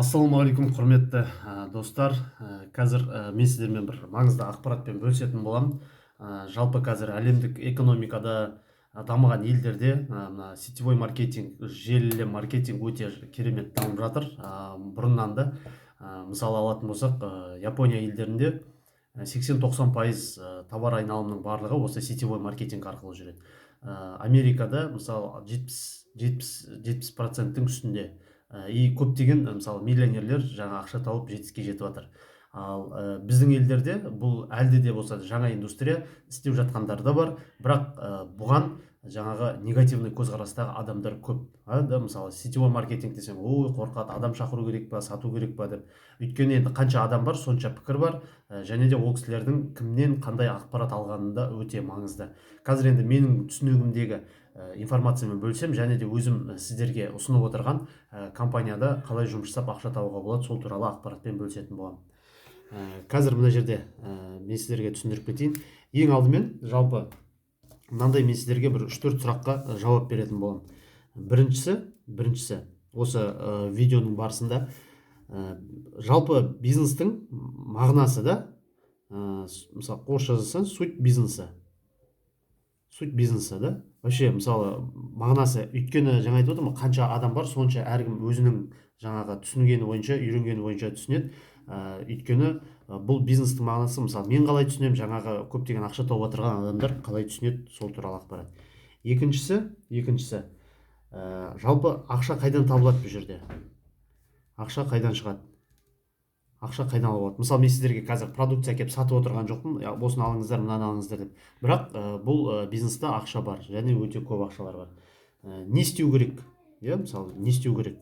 Ассалаумағалейкум, құрметті достар. Қазір мен сіздермен бір маңызды ақпаратпен бөлісетін боламын. Жалпы қазір әлемдік экономикада дамыған елдерде мына сетевой маркетинг, желілі маркетинг өте керемет дамып жатыр. Бұрыннан да мысалы алатын болсақ, Япония елдерінде 80-90% товар айналымының барлығы осы сетевой маркетинг арқылы жүреді. Америкада мысалы 70% үстінде. И көптеген мысалы миллионерлер жаңа ақша тауып жетістікке жетіп жатыр. Ал біздің елдерде бұл әлде де болса жаңа индустрия істеп жатқандар да бар, бірақ бұған жаңағы негативный көзқарастағы адамдар көп. Мысалы сетевой маркетинг десем, ой қорқады, адам шақыру керек па, сату керек па деп. Өйткені енді қанша адам бар, сонша пікір бар, және де ол кісілердің кімнен қандай ақпарат алғанында өте маңызды. Қазір енді менің түсінігімдегі информациямен бөлсем, және де өзім сіздерге ұсынып отырған компанияда қалай жұмыс жасап ақша табуға болады, сол туралы ақпаратпен бөлісетін боламын. Қазір мына жерде мен сіздерге түсіндіріп кетейін. Ең алдымен жалпы мынандай мен сіздерге бір 3-4 сұраққа жауап беретін боламын. Біріншісі осы видеоның барысында жалпы бизнестің мағынасы да, мысалы орысша жазсаң, суть бизнеса да. Вообще мысалы мағынасы, өйткені жаңа айтып отырмын, қанша адам бар, сонша әркім өзінің жаңағы түсінгені бойынша, үйренгені бойынша түсінеді. Өйткені бұл бизнестің мағынасы, мысалы мен қалай түсінемін, жаңағы көптеген ақша тауып отырған адамдар қалай түсінеді, сол туралы ақпарат. Екіншісі жалпы ақша қайдан табылады бұл жерде? Ақша қайдан шығады? Ақша қайдан алады? Мысалы мен сіздерге қазір продукция әкеліп сатып отырған жоқпын, осыны алыңыздар, мынаны алыңыздар деп. Бірақ бұл бизнеста ақша бар, және өте көп ақшалар бар. Не істеу керек? Мысалы не істеу керек?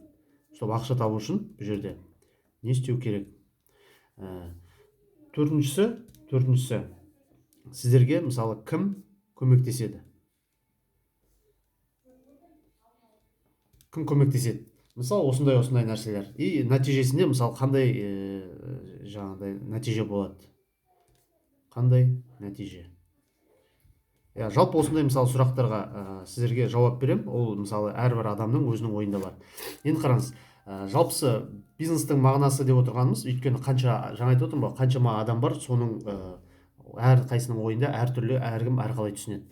Чтобы ақша табу үшін бұл жерде не істеу керек? Төртіншісі сіздерге мысалы кім көмектеседі? Кім көмектеседі? Мысалы осындай нәрселер. И нәтижесінде мысалы қандай жаңағыдай нәтиже болады? Қандай нәтиже? Жалпы осындай мысалы сұрақтарға сіздерге жауап берем. Ол мысалы әрбір адамның өзінің ойында бар. Енді қараңыз, жалпысы бизнестің мағынасы деп отырғанымыз, өйткені жаңа айтып отырмын ба, қаншама адам бар, соның әр қайсының ойында әртүрлі, әркім әрқалай түсінеді.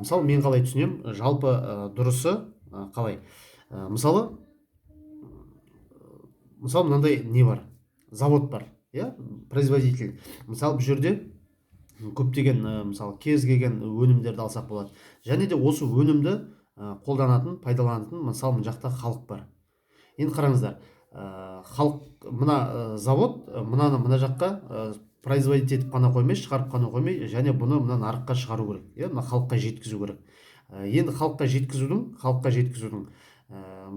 Мысалы мен қалай түсінемін? Жалпы дұрысы қалай? Мысалы мынандай не бар? Завод бар, производитель. Мысалы бұл жерде көптеген мысалы кез келген өнімдерді алсақ болады. Және де осы өнімді қолданатын, пайдаланатын мысалы мына жақта халық бар. Енді қараңыздар, халық мына завод мына жаққа производить етіп қана қоймай, шығарып қана қоймай, және бұны мына нарыққа шығару керек, мына халыққа жеткізу керек. Енді халыққа жеткізудің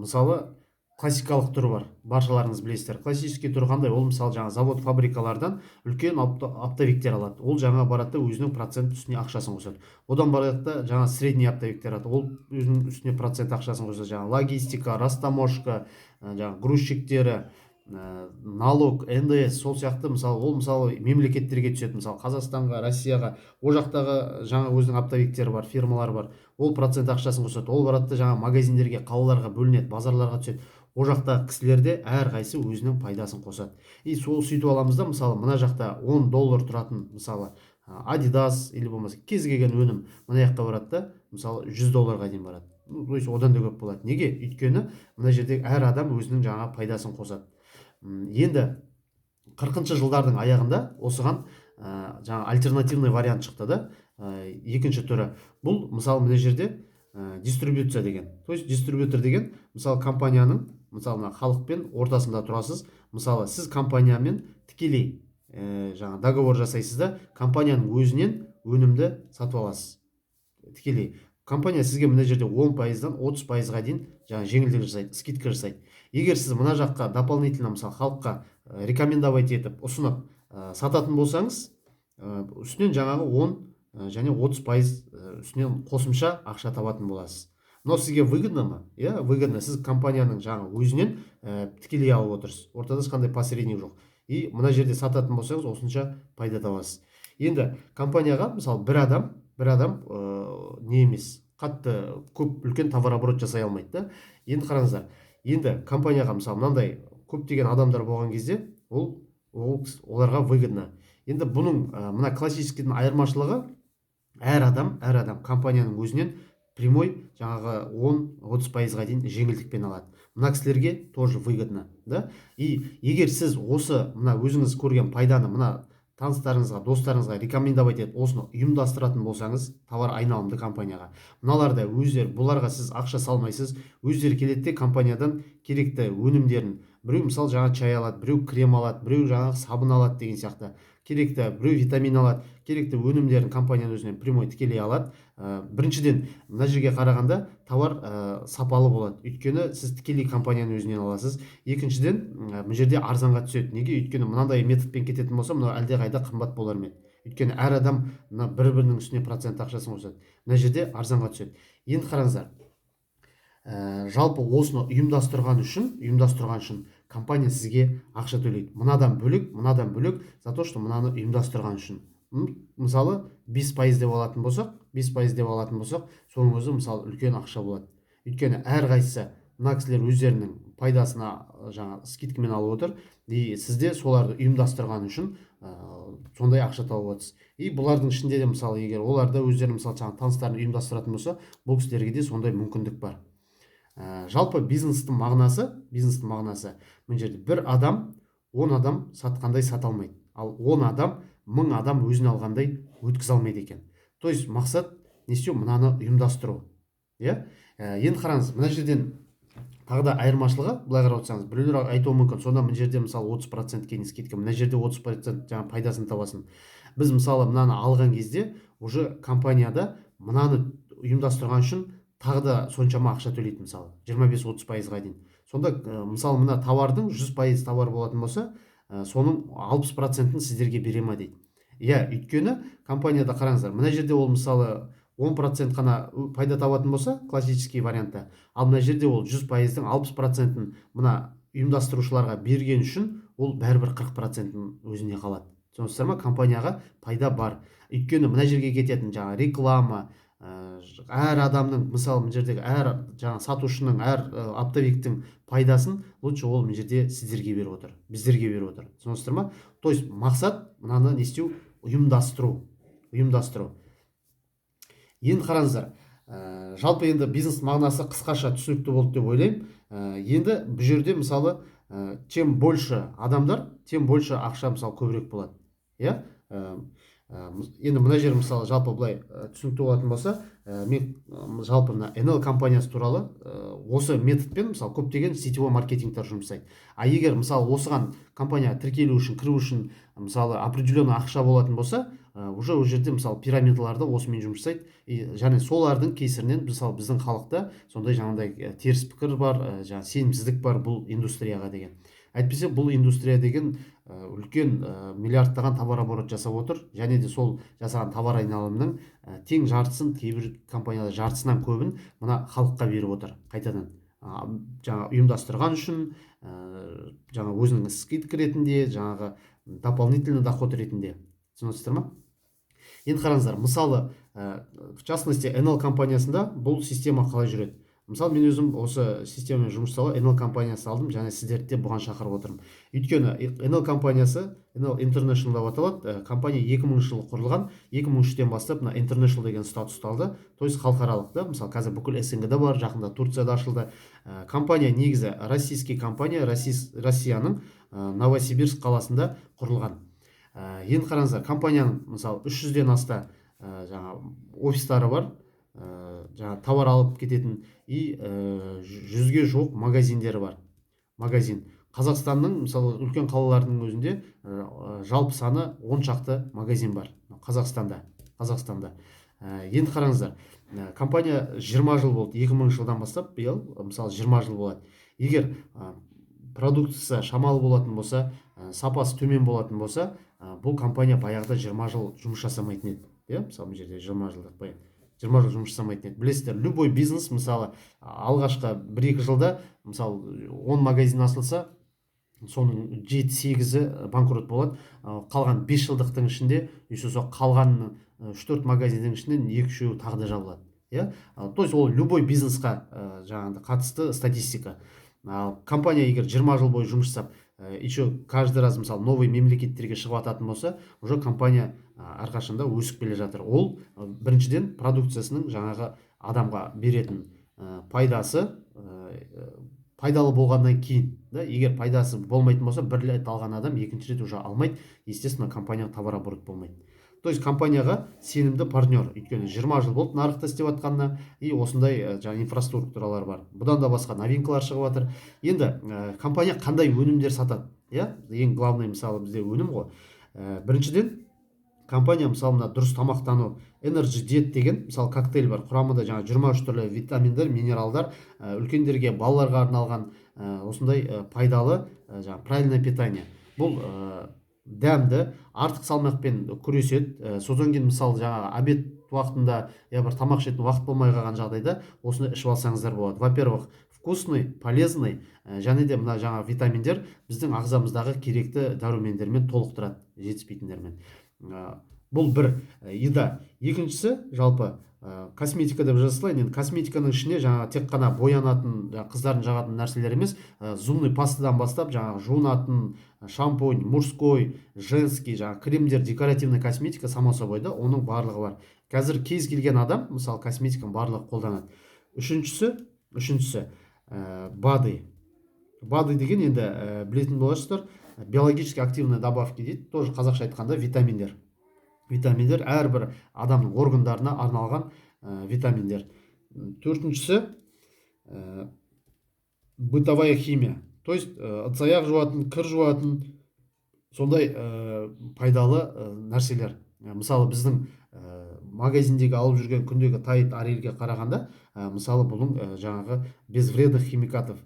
мысалы классикалық түрі бар, баршаларыңыз білесіздер. Классический түрі қандай? Ол мысалы жаңа завод, фабрикалардан үлкен оптовиктер алады. Ол жаңа барады, өзінің процент үстіне ақшасын қосады. Одан барады, жаңа средний оптовиктер алады. Ол өзінің үстіне процент ақшасын қосады. Жаңа логистика, растаможка, жаңа грузчиктері, налог, НДС, сол сияқты ол мысалы мемлекеттерге түседі. Мысалы Қазақстанға, Россияға, о жақтағы жаңа өзінің оптовиктері бар, фирмалар бар. Ол процент ақшасын қосады. Ол барады, жаңа магазиндерге, қалаларға бөлінеді, базарларға түседі. О жақтағы кісілерде әрқайсы өзінің пайдасын қосады. И сол сөйтіп аламыз да, мысалы мына жақта $10 тұратын, мысалы Adidas или болмаса кез келген өнім мына жаққа барады да, мысалы $100 дейін барады. То есть одан да көп болады. Неге? Өйткені мына жерде әр адам өзінің жаңа пайдасын қосады. Енді 40-шы жылдардың аяғында осыған жаңа альтернативный вариант шықты да. Екінші түрі. Бұл мысалы мына жерде дистрибьюция деген. То есть дистрибьютор деген мысалы компанияның, мысалы халықпен ортасында тұрасыз. Мысалы сіз компаниямен тікелей жаңа договор жасайсыз да, компанияның өзінен өнімді сатып аласыз. Тікелей. Компания сізге мына жерде 10%-дан 30%-ға дейін жаңа жеңілдік жасайды, скидка жасайды. Егер сіз мына жаққа дополнительно мысалы халыққа рекомендовать етіп, ұсынып сататын болсаңыз, үстінен жаңағы 10 және 30% үстінен қосымша ақша табатын боласыз. Но сізге выгодно ма? Выгодно. Сіз компанияның жаңа өзінен тікелей алып отырсыз. Ортада ешқандай посредник жоқ. И мына жерде сататын болсаңыз, осынша пайда табасыз. Енді компанияға мысалы бір адам не емес, қатты көп үлкен товарооборот жасай алмайды да. Енді қараңыздар, енді компанияға мысалы мынандай көптеген адамдар болған кезде оларға выгодно. Енді бұның мына классическийдің айырмашылығы, әр адам компанияның өзінен прямой жаңағы 10-30%-ға дейін жеңілдікпен алады. Мына кісілерге тоже выгодно, да? И егер сіз осы мына өзіңіз көрген пайданы мына таныстарыңызға, достарыңызға рекомендовать етіп, осыны ұйымдастыратын болсаңыз, товар айналымды компанияға, мыналарда өздері, бұларға сіз ақша салмайсыз, өздері келеді де компаниядан керекті өнімдерін, біреу мысалы жаңа чай алады, біреу крем алады, біреу жаңағы сабын алады деген сияқты, керекті біреу витамин алады, керекті өнімдерін компанияның өзінен прямой тікелей алады. Біріншіден мына жерге қарағанда товар сапалы болады, өйткені сіз тікелей компанияның өзінен аласыз. Екіншіден бұл жерде арзанға түседі. Неге? Өйткені мынандай методпен кететін болса, мына әлдеқайда қымбат болар ма еді. Өйткені әр адам мына бір-бірінің үстіне процент ақшасын қосады. Мына жерде арзанға түседі. Енді қараңыздар, жалпы осыны ұйымдастырған үшін компания сізге ақша төлейді. Мынадан бөлек за то, что мынаны ұйымдастырған үшін. Мысалы 5% деп алатын болсақ, соның өзі мысалы үлкен ақша болады. Өйткені әр қайсысы мына кісілер өздерінің пайдасына жаңа скидкамен алып отыр, и сізде соларды ұйымдастырған үшін сондай ақша тауып отырсыз. И бұлардың ішінде де мысалы егер оларда өздері мысалы жаңа таныстарын ұйымдастыратын болса, бұл кісілерге де сондай мүмкіндік бар. Жалпы бизнестің мағынасы мына жерде бір адам 10 адам сатқандай сата алмайды, ал 10 адам 1000 адам өзіне алғандай өткізе алмайды екен. То есть мақсат не істеу, мынаны ұйымдастыру. Енді қараңыз, мына жерден тағы да айырмашылығы, былай қарап отырсаңыз, біреулер айтуы мүмкін, сонда мына жерде мысалы 30% кейін скидка, мына жерде 30% жаңа пайдасын табасын. Біз мысалы мынаны алған кезде уже компанияда мынаны ұйымдастырған үшін тағы да соншама ақша төлейді, мысалы 25-30%-ға дейін. Сонда мысалы мына товардың 100% товар болатын болса, соның 60%-ын сіздерге бере ма дейді. Өйткені компанияда қараңыздар, мына жерде ол мысалы 10% қана пайда табатын болса, классический вариантта, ал мына жерде ол 100%-дің 60%-ын мына ұйымдастырушыларға берген үшін, ол бәрібір 40%-ын өзіне қалады. Сонысыздар ма? Компанияға пайда бар. Өйткені мына жерге кететін жаңа реклама, әр адамның, мысалы мына жердегі әр жаңа сатушының, әр оптовиктің пайдасын лучше ол мына жерде сіздерге беріп отыр, біздерге беріп отыр. Сонысыздар ма? То есть мақсат мынаны не істеу? Ұйымдастыру. Енді қараңыздар, жалпы енді бизнес мағынасы қысқаша түсінікті болды деп ойлаймын. Енді бұл жерде мысалы чем больше адамдар, тем больше ақша мысалы көбірек болады. Енді мына жер мысалы жалпы былай түсінікті болатын болса, мен жалпы мына NL компаниясы туралы осы методпен мысалы көптеген сетевой маркетингтер жұмсайды. А егер мысалы осыған компания тіркелу үшін, кіру үшін мысалы определенный ақша болатын болса, уже ол жерде мысалы пирамидаларды осымен жұмсайды. Және солардың кесірінен мысалы біздің халықта сондай жаңағыдай теріс пікір бар, жаңа сенімсіздік бар бұл индустрияға деген. Әйтпесе бұл индустрия деген үлкен миллиардтаған товар оборот жасап отыр, және де сол жасаған товар айналымының тең жартысын, кейбір компанияда жартысынан көбін мына халыққа беріп отыр. Қайтадан жаңа ұйымдастырған үшін, жаңа өзінің скидка ретінде, жаңағы дополнительный доход ретінде. Түсінесіздер ма? Енді қараңыздар, мысалы в частности NL компаниясында бұл система қалай жүреді? Мысалы мен өзім осы системамен жұмыс жасауға NL компаниясы алдым, және сіздерді де бұған шақырып отырмын. Өйткені NL компаниясы, NL International деп аталады, компания 2000 жылы құрылған, 2003-тен бастап мына International деген статусты алды, то есть халықаралық да, мысалы қазір бүкіл СНГ-де бар, жақында Турцияда ашылды. Компания негізі российский компания, Россияның Новосибирск қаласында құрылған. Енді қараңыздар, компанияның мысалы 300-ден аста жаңа офистары бар, жаңа товар алып кететін, и 100-ге жуық магазиндері бар. Қазақстанның мысалы үлкен қалалардың өзінде жалпы саны 10 шақты магазин бар Қазақстанда. Енді қараңыздар, компания 20 жыл болды, 2000 жылдан бастап, биыл мысалы 20 жыл болады. Егер продукциясы шамалы болатын болса, сапасы төмен болатын болса, бұл компания баяғыда 20 жыл жұмыс жасамайтын еді. Мысалы бұл жерде 20 жыл жұмыс жасамайтын еді. Білесіздер, любой бизнес мысалы алғашқы 1-2 жылда мысалы 10 магазин ашылса, соның 7-8-і банкрот болады. Қалған 5 жылдықтың ішінде, қалған 3-4 магазиндің ішінен 2-3 тағы да жабылады. То есть ол любой бизнесқа жаңағыдай қатысты статистика. Ал компания егер 20 жыл бойы жұмыс жасап, еще каждый раз мысалы новый мемлекеттерге шығып жататын болса, уже компания әрқашанда өсіп келе жатыр. Ол біріншіден продукциясының жаңағы адамға беретін пайдасы пайдалы болғаннан кейін, да, егер пайдасы болмайтын болса, бір рет алған адам екінші рет уже алмайды, естественно, компанияға товарооборот болмайды. То есть компанияға сенімді партнер, өйткені 20 жыл болды нарықта істеп жатқанына, и осындай жаңа инфраструктуралар бар. Бұдан да басқа новинкалар шығып жатыр. Енді компания қандай өнімдер сатады, иә, ең главный мысалы бізде өнім ғой. Біріншіден компания мысалы мына дұрыс тамақтану, Energy Diet деген мысалы коктейль бар, құрамында жаңа 23 түрлі витаминдер, минералдар, үлкендерге, балаларға арналған осындай пайдалы жаңа правильное питание. Бұл дәмді, артық салмақпен күреседі. Содан кейін мысалы жаңағы обед уақытында я бір тамақ ішетін уақыт болмай қалған жағдайда осыны ішіп алсаңыздар болады. Во-первых, вкусный, полезный, және де мына жаңа витаминдер біздің ағзамыздағы керекті дәрумендермен толықтырады, жетіспейтіндермен. Бұл бір еда. Екіншісі жалпы косметика деп жазылайын. Енді косметиканың ішіне жаңа тек қана боянатын, қыздардың жағатын нәрселер емес, зубный пастадан бастап жаңа жуынатын шампунь, мужской, женский, жаңа кремдер, декоративный косметика, само собой, да, оның барлығы бар. Қазір кез келген адам мысалы косметиканың барлығы қолданады. Үшіншісі БАДы. БАДы деген енді білетін боласыздар, биологически активный добавки дейді, тоже қазақша айтқанда витаминдер. Витаминдер әрбір адамның органдарына арналған витаминдер. Төртіншісі бытовая химия. То есть ыдыс-аяқ жуатын, кір жуатын сондай пайдалы нәрселер. Мысалы біздің магазиндегі алып жүрген күндегі тайт арельге қарағанда, мысалы бұның жаңағы без вредных химикатов,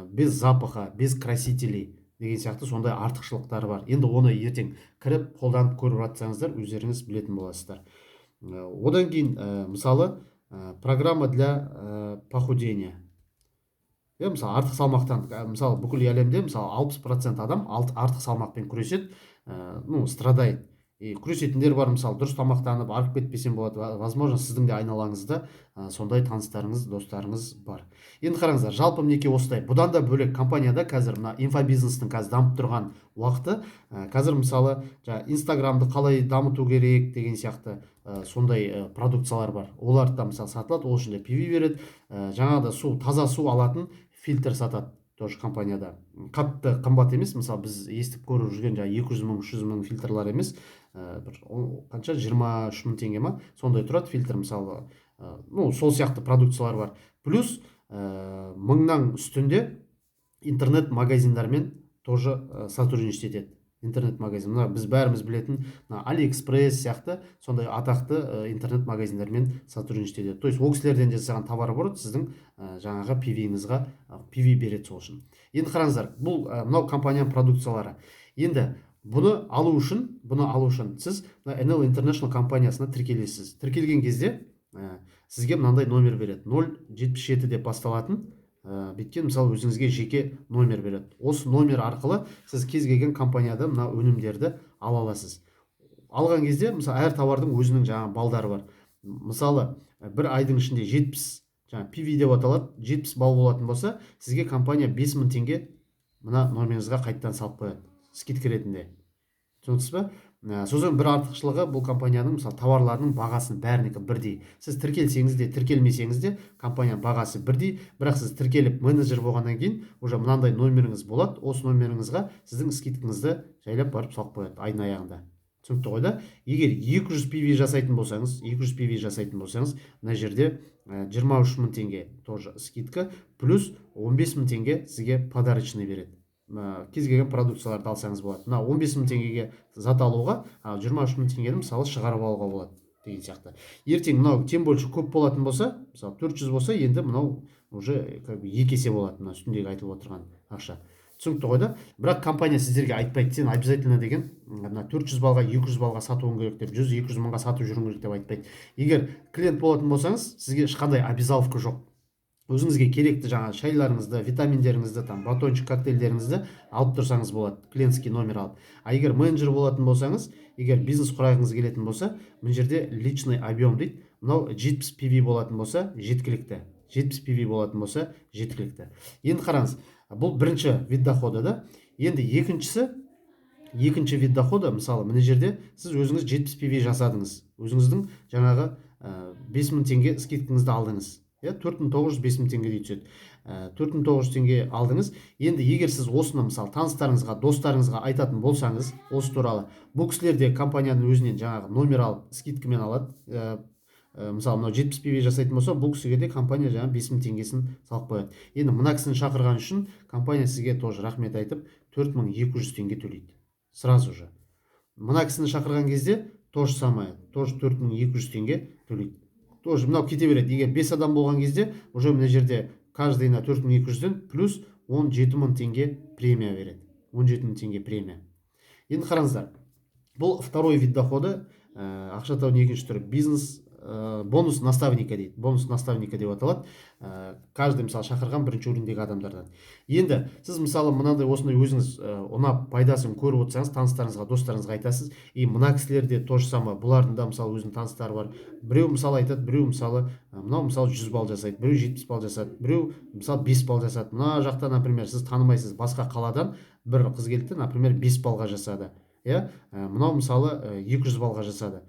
без запаха, без красителей деген сияқты сондай артықшылықтары бар. Енді оны ертең кіріп қолданып көріп жатсаңыздар, өздеріңіз білетін боласыздар. Одан кейін мысалы программа для похудения. Мысалы артық салмақтан, мысалы бүкіл әлемде мысалы 60% адам артық салмақпен күреседі, страдает. Күресетіндер бар, мысалы дұрыс тамақтанып арып кетпесем болады. Возможно, сіздің де айналаңызда сондай таныстарыңыз, достарыңыз бар. Енді қараңыздар, жалпы мінекей осылай. Бұдан да бөлек компанияда қазір мына инфобизнестің қазір дамып тұрған уақыты, қазір мысалы Инстаграмды қалай дамыту керек деген сияқты сондай продукциялар бар. Олар да мысалы сатылады, ол үшін де PV береді. Жаңағыда таза су алатын фильтр сатады тоже компанияда. Қатты қымбат емес, мысалы біз естіп көріп жүрген 200 мың, 300 мың фильтрлар емес, қанша 23 мың теңге ма, сондай тұрады фильтр мысалы. Сол сияқты продукциялар бар. Плюс мыңнан үстінде интернет магазиндармен тоже сотрудничать етеді. Интернет магазин, біз бәріміз білетін Алиэкспресс сияқты сондай атақты интернет магазиндармен сотрудничать етеді. То есть ол кісілерден жасаған товарооборот сіздің жаңағы PV-іңізға PV береді сол үшін. Енді қараңыздар, бұл мынау компанияның продукциялары. Енді бұны алу үшін сіз NL International компаниясына тіркелесіз. Тіркелген кезде сізге мынандай номер береді. 077 деп басталатын беткен мысалы өзіңізге жеке номер береді. Осы номер арқылы сіз кез келген компанияда мына өнімдерді ала аласыз. Алған кезде мысалы әр товардың өзінің жаңа балдары бар. Мысалы бір айдың ішінде 70 жаңа PV деп аталады, 70 бал болатын болса, сізге компания 5000 теңге мына номеріңізге қайттан салып қояды, скидка ретінде. Түсінесіз ба? Сосын бір артықшылығы, бұл компанияның мысалы товарларының бағасын бәрінікі бірдей. Сіз тіркелсеңіз де, тіркелмесеңіз де компанияның бағасы бірдей, бірақ сіз тіркеліп менеджер болғаннан кейін уже мынандай номеріңіз болады, осы номеріңізге сіздің скидкаңызды жайлап барып салып қояды айдың аяғында. Түсінікті ғой да? Егер 200 PV жасайтын болсаңыз, мына жерде 23 мың теңге тоже скидка, плюс 15 мың теңге сізге подарочный береді. Кез келген продукцияларды алсаңыз болады. Мына 15 мың теңгеге зат алуға 23 мың теңгені мысалы шығарып алуға болады деген сияқты. Ертең мынау тем больше көп болатын болса, мысалы 400 болса, енді мынау уже екі есе болады, мына үстіндегі айтылып отырған ақша. Түсінікті ғой да? Бірақ компания сіздерге айтпайды, сен обязательно деген мына 400 балға, 200 балға сатуың керек деп, 100-200 мыңға сатып жүруің керек деп айтпайды. Егер клиент болатын болсаңыз, сізге ешқандай обязаловка жоқ. Өзіңізге керекті жаңа шайларыңызды, витаминдеріңізді, батончик, коктейльдеріңізді алып тұрсаңыз болады, клиентский номер алып. А егер менеджер болатын болсаңыз, егер бизнес құрағыңыз келетін болса, мына жерде личный объем дейді. Мынау 70 PV болатын болса, жеткілікті. 70 PV болатын болса, жеткілікті. Енді қараңыз, бұл бірінші вид дохода да. Енді екінші вид дохода, мысалы мына жерде сіз өзіңіз 70 PV жасадыңыз, өзіңіздің жаңағы 5000 теңге скидкаңызды алдыңыз, 4900 5000 теңгедей түседі. 4900 теңге алдыңыз. Енді егер сіз осыны мысалы таныстарыңызға, достарыңызға айтатын болсаңыз осы туралы, бұл кісілер де компанияның өзінен жаңағы номер алып скидкамен алады. Мысалы мынау 70 PV жасайтын болса, бұл кісіге де компания жаңағы 5000 теңгесін салып қояды. Енді мына кісіні шақырған үшін компания сізге тоже рахмет айтып 4200 теңге төлейді сразу же. Мына кісіні шақырған кезде то же самое, тоже 4200 теңге төлейді. Тоже мынау кете береді. Егер 5 адам болған кезде уже мына жерде каждыйына 4200-ден плюс 17000 теңге премия береді. 17000 теңге премия. Енді қараңыздар, бұл второй вид дохода, ақша табудың екінші түрі, бизнес бонус наставника дейді. Бонус наставника деп аталады. Каждый мысалы шақырған бірінші уровендегі адамдардан. Енді сіз мысалы мынандай осындай өзіңіз ұнап пайдасын көріп отырсаңыз, таныстарыңызға, достарыңызға айтасыз. И мына кісілерде то же самое, бұлардың да мысалы өзінің таныстары бар. Біреу мысалы айтады, біреу мысалы мынау мысалы 100 балл жасайды, біреу 70 балл жасады, біреу мысалы 5 балл жасады. Мына жақта, например, сіз танымайсыз, басқа қаладан бір қыз келді, например, 5 баллға жасады. Мынау мысалы 200 баллға жасады.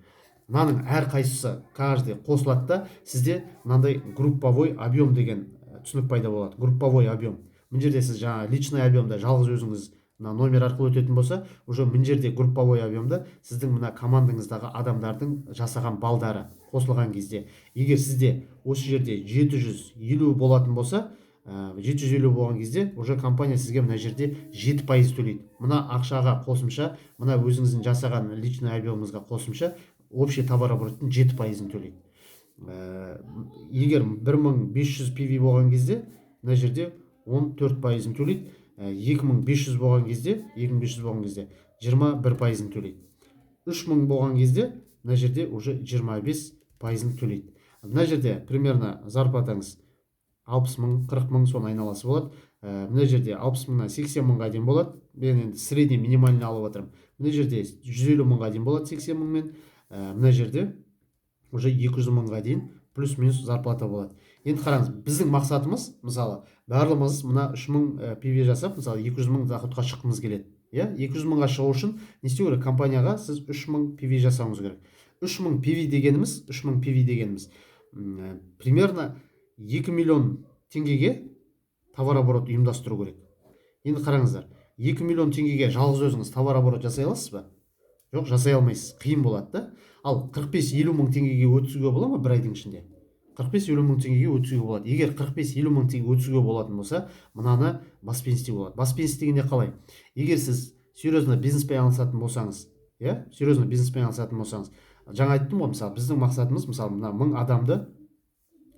Мынаның әр қайсысы каждый қосылады да сізде мынандай групповой объем деген түсінік пайда болады. Групповой объем. Мына жерде сіз жаңа личный объемда жалғыз өзіңіз мына номер арқылы өтетін болса, уже мына жерде групповой объемда сіздің мына командаңыздағы адамдардың жасаған балдары қосылған кезде, егер сізде осы жерде 750 болатын болса, 750 болған кезде уже компания сізге мына жерде 7% төлейді. Мына ақшаға қосымша, мына өзіңіздің жасаған личный объемыңызға қосымша общий товарообороттың 7% төлейді. Егер 1500 PV болған кезде мына жерде 14% төлейді. 2500 болған кезде 21% төлейді. 3000 болған кезде мына жерде уже 25% төлейді. Мына жерде примерно зарплатаңыз 60 мың, 40 мың соны айналасы болады. Мына жерде 60 мыңнан 80 мыңға дейін болады. Мен енді средний минимальный алып отырмын. Мына жерде 150 мыңға дейін болады 80 мыңмен. Мына жерде уже 200 мыңға дейін плюс-минус зарплата болады. Енді қараңыз, біздің мақсатымыз, мысалы, барлығымыз мына 3000 PV жасап, мысалы 200 мың доходқа шыққымыз келеді. 200 мыңға шығу үшін не істеу керек? Компанияға сіз 3000 PV жасауыңыз керек. 3000 PV дегеніміз примерно 2 миллион теңгеге товарооборот ұйымдастыру керек. Енді қараңыздар, 2 миллион теңгеге жалғыз өзіңіз товарооборот жасай аласыз ба? Жоқ, жасай алмайсыз, қиын болады да. Ал 45-50 мың теңгеге өткізуге бола ма бір айдың ішінде? 45-50 мың теңгеге өткізуге болады. Егер 45-50 мың теңге өткізуге болатын болса, мынаны баспен істеуге болады. Баспен істегенде қалай? Егер сіз серьезно бизнеспен айналысатын болсаңыз, жаңа айттым ғой, мысалы біздің мақсатымыз, мысалы мына 1000 адамды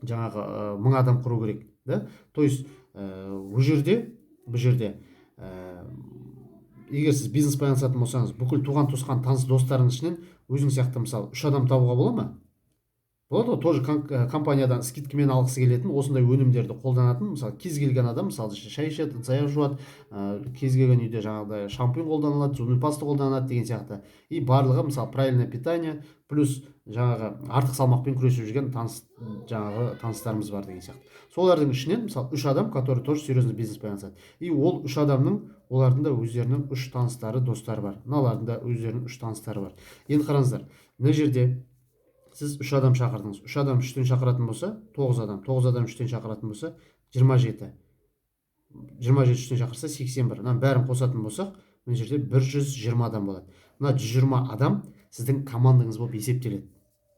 жаңағы 1000 адам құру керек, да? То есть бұл жерде егер сіз бизнес айналысатын болсаңыз, бүкіл туған туысқан таныс достарыңыз ішінен өзің сияқты мысалы 3 адам табуға бола ма? Болады ғой, тоже компаниядан скидкамен алғысы келетін, осындай өнімдерді қолданатын, мысалы кез келген адам, мысалы шай ішеді, ыдыс-аяқ жуады, кез келген үйде жаңағыдай шампунь қолданылады, зубный паста қолданылады деген сияқты. И барлығы мысалы правильное питание плюс жаңағы артық салмақпен күресіп жүрген таныстарымыз бар деген сияқты. Солардың ішінен мысалы 3 адам, который тоже серьезно бизнеспен айналысады. И ол 3 адамның, олардың да өздерінің 3 таныстары, достары бар. Мыналардың да өздерінің 3 таныстары бар. Енді қараңыздар, мына жерде сіз 3 адам шақырдыңыз. 3 адам 3-тен шақыратын болса, 9 адам. 9 адам 3-тен шақыратын болса, 27. 27 3-тен шақырса 81. Мына бәрін қосатын болсақ, мына жерде 120 адам болады. Мына 120 адам сіздің командаңыз болып есептеледі.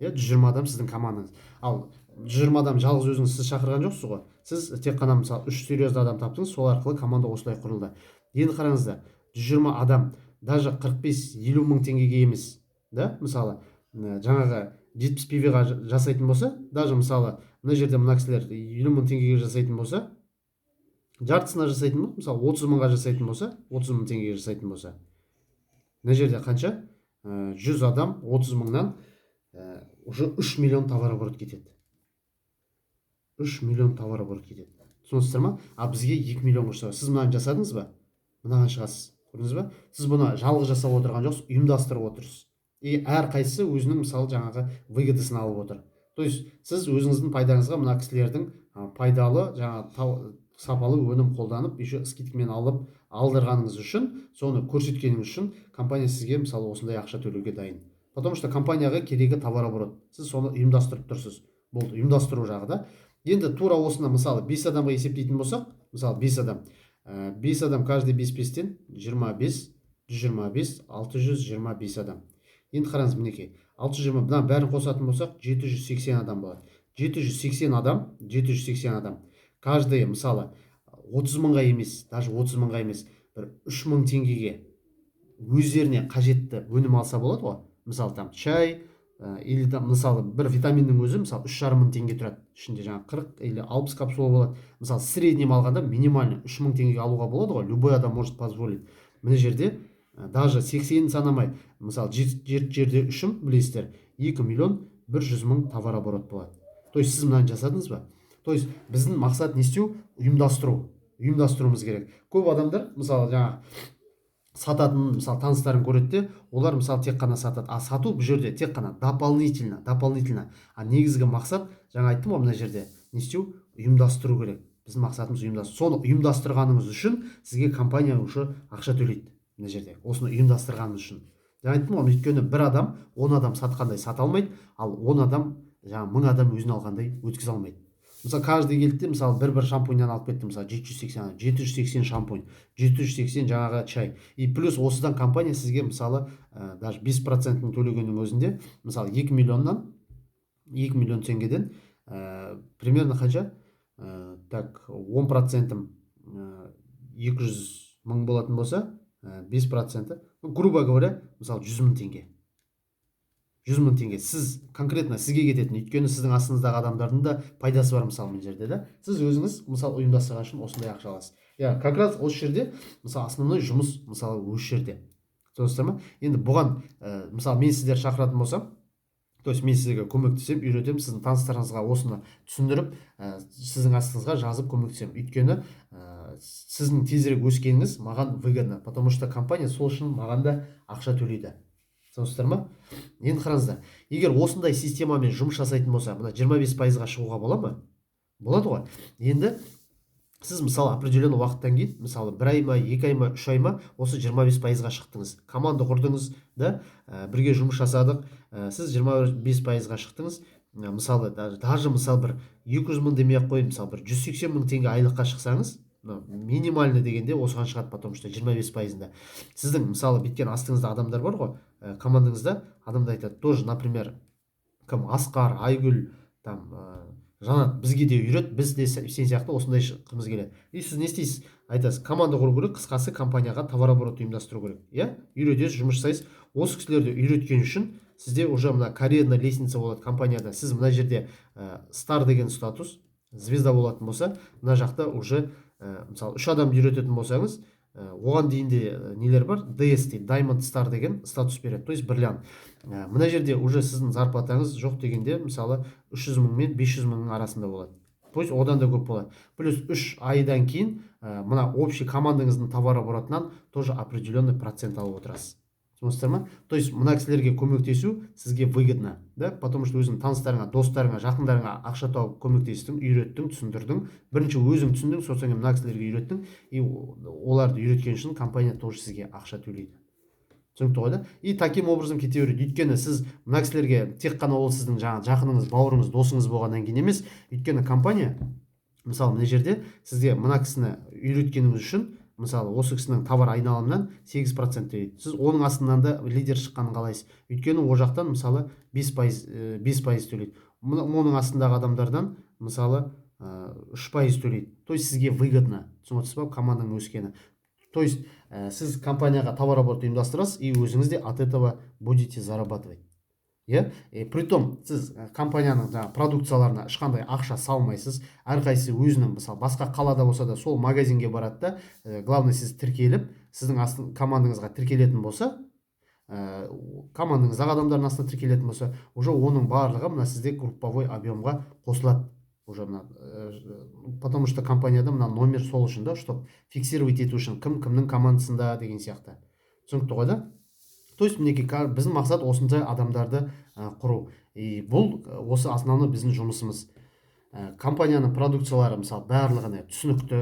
120 адам сіздің командаңыз. Ал 120 адам жалғыз өзіңіз сіз шақырған жоқсыз ғой. Сіз тек қана мысалы 3 серьезный адам таптыңыз, сол арқылы команда осылай құрылды. Енді қараңыздар, 120 адам даже 45-50 мың теңгеге емес, да? Мысалы, жаңағы 70 PV-ға жасайтын болса, даже мысалы мына жерде мына кісілер 50 мың теңгеге жасайтын болса, жартысына жасайтын болса, мысалы 30 мыңға жасайтын болса, 30 мың теңгеге жасайтын болса, мына жерде қанша? 100 адам 30 мыңнан уже 3 миллион товарооборот кетеді. 3 миллион товарооборот кетеді. Түсінесіздер ма? А бізге 2 миллион шығады. Сіз мынаны жасадыңыз ба? Мынаған шығасыз. Көрдіңіз ба? Сіз бұны жалғыз жасап отырған жоқсыз, ұйымдастырып отырсыз. И әр қайсысы өзінің мысалы жаңағы выгодасын алып отыр. То есть сіз өзіңіздің пайдаңызға мына кісілердің пайдалы жаңағы сапалы өнім қолданып еще скидкамен алып алдырғаныңыз үшін, соны көрсеткеніңіз үшін компания сізге мысалы осындай ақша төлеуге дайын. Потому что компанияға керегі товарооборот, сіз соны ұйымдастырып тұрсыз. Болды, ұйымдастыру жағы да. Енді тура осыны мысалы 5 адамға есептейтін болсақ, мысалы 5 адам, 5 адам каждый 5-5-тен 25, 125, 625 адам. Енді қараңыз, мінекей 620, мына бәрін қосатын болсақ 780 адам болады. 780 адам каждый мысалы 30 мыңға емес, даже 30 мыңға емес, бір 3 мың теңгеге өздеріне қажетті өнім алса болады ғой. Мысалы там чай или там мысалы бір витаминнің өзі мысалы 3,5 мың теңге тұрады. Ішінде жаңа 40 или 60 капсула болады. Мысалы среднем алғанда минимально 3 мың теңгеге алуға болады ғой. Любой адам может позволить. Мына жерде даже 80 санамай, мысалы жерде үшім білесіздер, 2 миллион 100 мың товарооборот болады. То есть сіз мынаны жасадыңыз ба? То есть біздің мақсат не істеу? Ұйымдастыруымыз керек. Көп адамдар мысалы жаңа сататын мысалы таныстарын көреді де, олар мысалы тек қана сатады. А сату бұл жерде тек қана дополнительно. А негізгі мақсат, жаңа айттым ғой, мына жерде не істеу? Ұйымдастыру керек. Біздің мақсатымыз ұйымдастыру. Соны ұйымдастырғаныңыз үшін сізге компания уже ақша төлейді. Мына жерде осыны ұйымдастырғаныңыз үшін. Жаңа айттым ғой, өйткені бір адам 10 адам сатқандай сата алмайды, ал 10 адам жаңа 1000 адам өзін алғандай өткізе алмайды. Мысалы каждый келді, мысалы бір шампуньнан алып кетті, мысалы 780 шампунь, 780 жаңағы чай. И плюс осыдан компания сізге мысалы даже 5% төлегеннің өзінде, мысалы 2 миллион теңгеден примерно қанша? Так, 10% 200 мың болатын болса, 5%, грубо говоря, мысалы 100 мың теңге. 100 мың теңге сіз конкретно сізге кететін, өйткені сіздің астыңыздағы адамдардың да пайдасы бар мысалы мына жерде да. Сіз өзіңіз мысалы ұйымдастырған үшін осындай ақша аласыз. Как раз осы жерде мысалы основной жұмыс мысалы осы жерде. Түсінесіздер ма? Енді бұған мысалы мен сіздер шақыратын болсам, то есть мен сізге көмектесем, үйретем, сіздің таныстарыңызға осыны түсіндіріп, сіздің астыңызға жазып көмектесем. Өйткені сіздің тезірек өскеніңіз маған выгодно, потому что компания сол үшін маған да ақша төлейді. Түсінесіздер ма? Енді қараңыздар, егер осындай системамен жұмыс жасайтын болса, мына 25%-ға шығуға бола ма? Болады ғой. Енді сіз мысалы определенный уақыттан кейін, мысалы 1 ай ма, 2 ай ма, 3 ай ма, осы 25%-ға шықтыңыз. Команда құрдыңыз да, бірге жұмыс жасадық, сіз 25%-ға шықтыңыз. Мысалы даже мысалы бір 200 мың демей ақ қойын, мысалы бір 180 мың теңге айлыққа шықсаңыз, минимальный дегенде осыған шығады, потому что 25%-да. Сіздің мысалы біткен астыңызда адамдар бар ғой, командаңызда адамдар айтады, тоже, например, кім, Асқар, Айгүл, там, Жанат, бізге де үйрет, біз де сен сияқты осындай қымыз келеді. И сіз не істейсіз? Айтасыз, команда құру керек, қысқасы компанияға товарооборот ұйымдастыру керек. Үйретесіз, жұмыс жасайсыз. Осы кісілерді үйреткен үшін сізде уже мына карьерный лестница болады компанияда. Сіз мына жерде стар деген статус, звезда болатын болса, мына жақта уже мысалы 3 адамды үйрететін болсаңыз, оған дейінде нелер бар? DS дейді, Diamond Star деген статус береді, то есть бриллиант. Мына жерде уже сіздің зарплатаңыз жоқ дегенде, мысалы 300 мың мен 500 мыңның арасында болады. То есть одан да көп болады. Плюс 3 айдан кейін мына общий командаңыздың товарооборотынан тоже определенный процент алып отырасыз. Түсінесіздер ма? То есть мына кісілерге көмектесу сізге выгодно, да? Потому что өзің таныстарыңа, достарыңа, жақындарыңа ақша тауып көмектестің, үйреттің, түсіндірдің. Бірінші өзің түсіндің, сосын мына кісілерге үйреттің, и оларды үйреткен үшін компания тоже сізге ақша төлейді. Түсінікті ғой да? И таким образом кете береді. Өйткені сіз мына кісілерге тек қана ол сіздің жаңа жақыныңыз, бауырыңыз, досыңыз болғаннан кейін емес, өйткені компания мысалы мына жерде сізге мына кісіні үйреткеніңіз үшін мысалы осы кісінің товар айналымынан 8% төлейді. Сіз оның астынан да лидер шыққанын қалайсыз. Өйткені ол жақтан мысалы 5% төлейді. Оның астындағы адамдардан мысалы 3% төлейді. То есть сізге выгодно. Түсінесіз ба, команданың өскені. То есть сіз компанияға товарооборот ұйымдастырасыз, и өзіңіз де от этого будете зарабатывать. Притом сіз компанияның продукцияларына ешқандай ақша салмайсыз. Әрқайсысы өзінің мысалы басқа қалада болса да сол магазинге барады да, главное сіз тіркеліп, сіздің командаңызға тіркелетін болса, командаңыздағы адамдардың астына тіркелетін болса, уже оның барлығы мына сізде групповой объемға қосылады. Уже мына, потому что компанияда мына номер сол үшін да, чтобы фиксировать ету үшін кімнің командасында деген сияқты. Түсінікті ғой да? То есть мінекей біздің мақсат осындай адамдарды құру. И бұл осы основной біздің жұмысымыз. компанияның продукциялары мысалы барлығына түсінікті,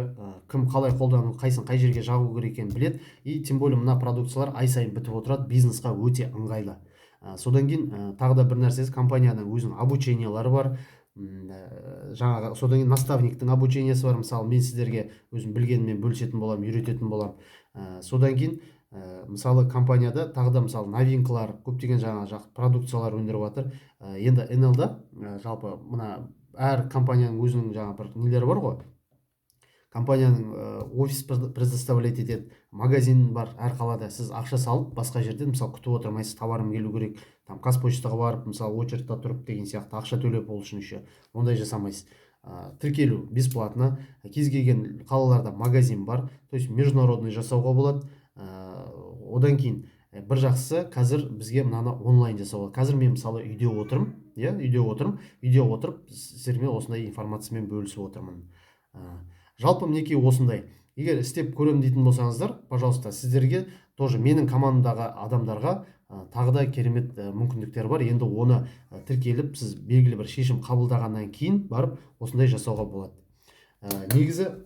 кім қалай қолдану, қайсын қай жерге жағу керек екенін біледі, и тем более мына продукциялар ай сайын бітіп отырады, бизнесқа өте ыңғайлы. Содан кейін тағы да бір нәрсесі, компанияның өзінің обучениялары бар. Жаңағы содан кейін наставниктің обучениесі бар. Мысалы мен сіздерге өзім білгеніммен бөлісетін боламын, үйрететін боламын. Содан кейін мысалы компанияда тағы да мысалы новинкалар, көптеген жаңағы продукциялар өндіріп жатыр. Енді NL-да жалпы мына әр компанияның өзінің жаңа бір нелері бар ғой. Компанияның офис предоставлять етеді, магазин бар әр қалада. Сіз ақша салып басқа жерден мысалы күтіп отырмайсыз, товарым келу керек, там қазпоштаға барып мысалы очередьта тұрып деген сияқты ақша төлеп ол үшін еще ондай жасамайсыз. Тіркелу бесплатно, кез келген қалаларда магазин бар, то есть международный жасауға болады. Одан кейін бір жақсысы, қазір бізге мынаны онлайн жасауға. Қазір мен мысалы үйде отырмын, үйде отырып сіздермен осындай информациямен бөлісіп отырмын. Жалпы мінекей осындай. Егер істеп көрем дейтін болсаңыздар, пожалуйста, сіздерге тоже менің командадағы адамдарға тағы да керемет мүмкіндіктер бар. Енді оны тіркеліп, сіз белгілі бір шешім қабылдағаннан кейін барып осындай жасауға болады. Негізі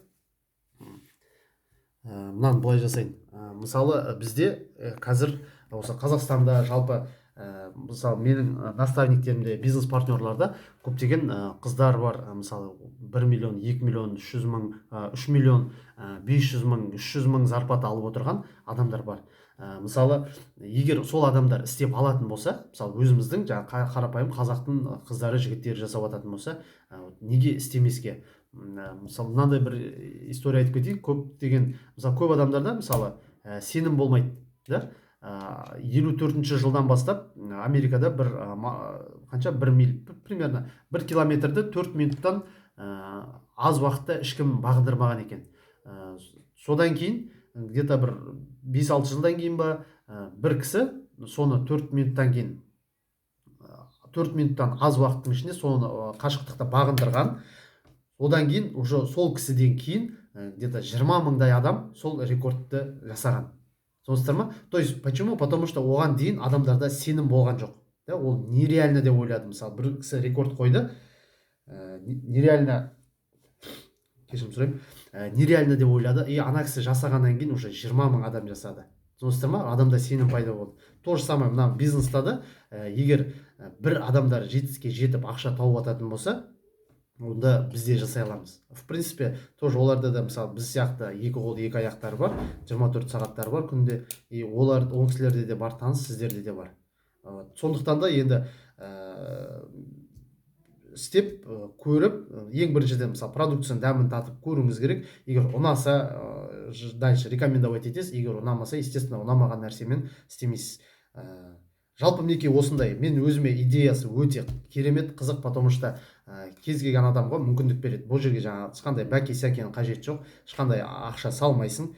мынаны былай жасайын. Мысалы бізде қазір осы Қазақстанда жалпы мысалы менің наставниктерімде, бизнес партнерларда көптеген қыздар бар. Мысалы 1 миллион, 2 миллион, 300 мың, 3 миллион, 500 мың, 300 мың зарплата алып отырған адамдар бар. Мысалы егер сол адамдар істеп алатын болса, мысалы өзіміздің қарапайым қазақтың қыздары, жігіттері жасап жататын болса, неге істемеске? Мысалы мынандай бір история айтып кетейік. Көп адамдарда мысалы сенім болмайды, да? 54-ші жылдан бастап Америкада примерно 1 километрді 4 минуттан аз уақытта ешкім бағындырмаған екен. Содан кейін где-то бір 5-6 жылдан кейін бір кісі соны 4 минуттан аз уақыттың ішінде соны қашықтықта бағындырған. Одан кейін уже сол кісіден кейін где-то 20 мыңдай адам сол рекордты жасаған. Сонсыздар ма? То есть почему? Потому что оған дейін адамдарда сенім болған жоқ. Ол нереально деп ойлады. Мысалы бір кісі рекорд қойды, нереально деп ойлады, и ана кісі жасағаннан кейін уже 20 мың адам жасады. Сонсыздар ма? Адамда сенім пайда болды. То же самое мына бизнеста да, егер бір адамдар жетістікке жетіп ақша тауып жататын болса, онда бізде жасай аламыз. В принципе, тоже оларда да мысалы біз сияқты 2 қол 2 аяқтары бар, 24 сағаттары бар күнде, и ол кісілерде де бар таныс, сіздерде де бар. Сондықтан да енді істеп көріп, ең біріншіден мысалы продукцияның дәмін татып көруіңіз керек. Егер ұнаса, дальше рекомендовать етесіз, егер ұнамаса, естественно, ұнамаған нәрсемен істемейсіз. Жалпы мінекей осындай. Мен өзіме идеясы өте керемет, қызық, потому что кез келген адамға мүмкіндік береді. Бұл жерге жаңа ешқандай бәке сәкенің қажеті жоқ, ешқандай ақша салмайсың.